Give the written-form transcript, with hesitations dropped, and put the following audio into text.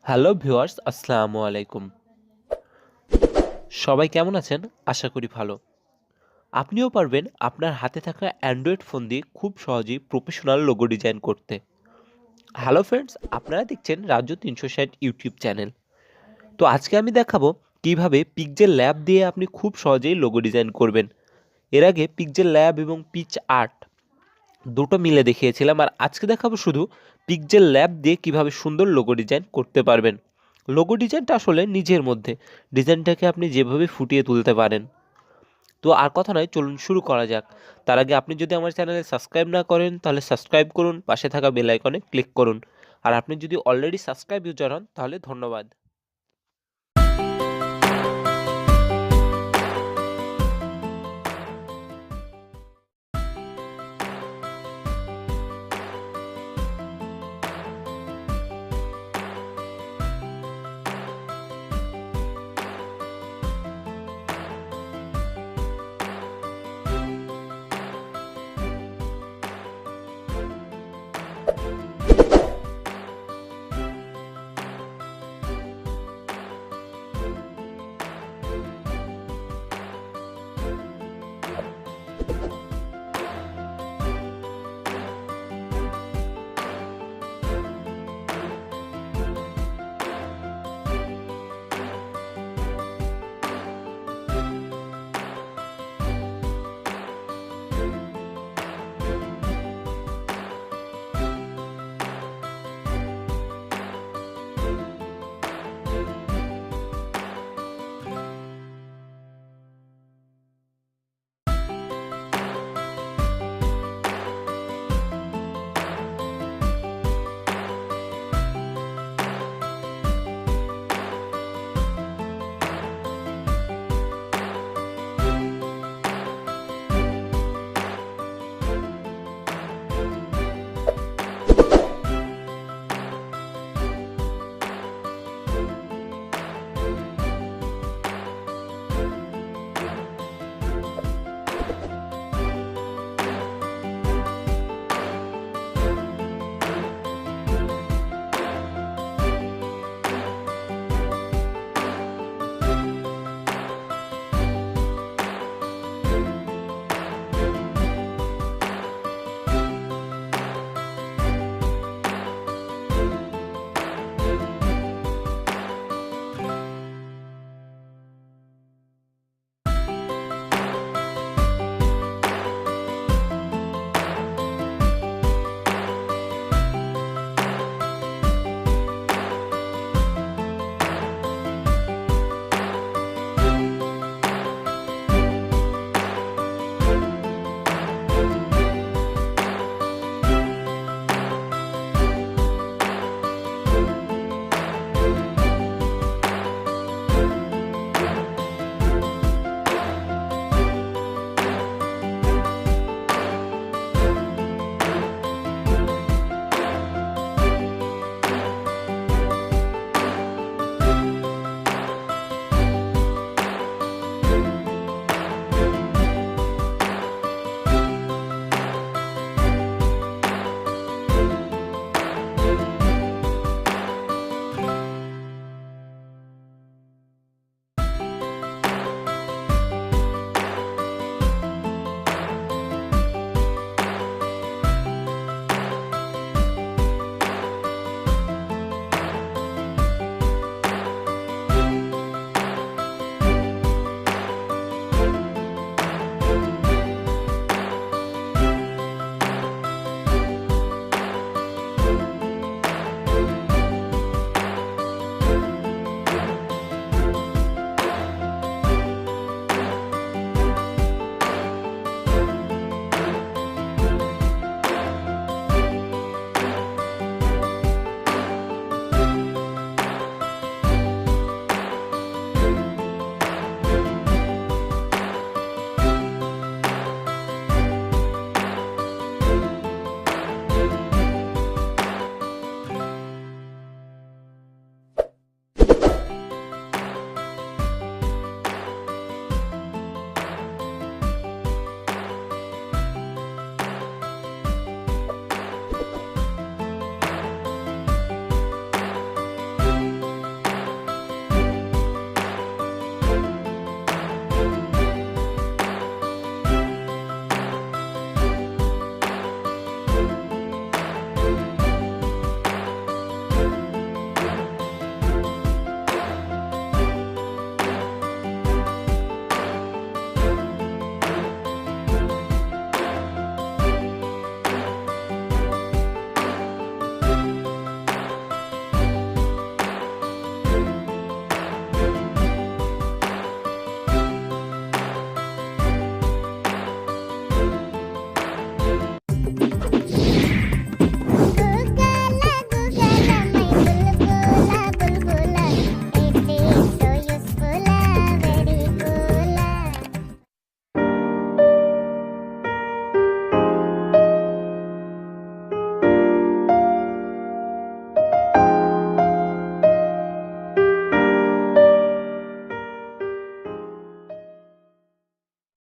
Hello viewers, আসসালামু আলাইকুম। সবাই কেমন আছেন? আশা করি ভালো। আপনিও পারবেন আপনার হাতে থাকা অ্যান্ড্রয়েড ফোন দিয়ে খুব সহজেই প্রফেশনাল লোগো ডিজাইন করতে। হ্যালো ফ্রেন্ডস, আপনারা দেখছেন রাজু ৩৬০ ইউটিউব চ্যানেল। তো আজকে আমি দেখাবো কিভাবে পিক্সেল ল্যাব দিয়ে আপনি খুব সহজেই লোগো ডিজাইন করবেন। এর আগে পিক্সেল ল্যাব এবং পিচ আর্ট দুটো মিলে দেখিয়েছিলাম, আর আজকে দেখাবো শুধু পিক্সেল ল্যাব দিয়ে কিভাবে সুন্দর লোগো ডিজাইন করতে পারবেন। লোগো ডিজাইনটা আসলে নিজের মধ্যে, ডিজাইনটাকে আপনি যেভাবে ফুটিয়ে তুলতে পারেন। তো আর কথা নয়, চলুন শুরু করা যাক। তার আগে আপনি যদি আমার চ্যানেলে সাবস্ক্রাইব না করেন তাহলে সাবস্ক্রাইব করুন, পাশে থাকা বেল আইকনে ক্লিক করুন। আর আপনি যদি অলরেডি সাবস্ক্রাইব ইউজার হন তাহলে ধন্যবাদ।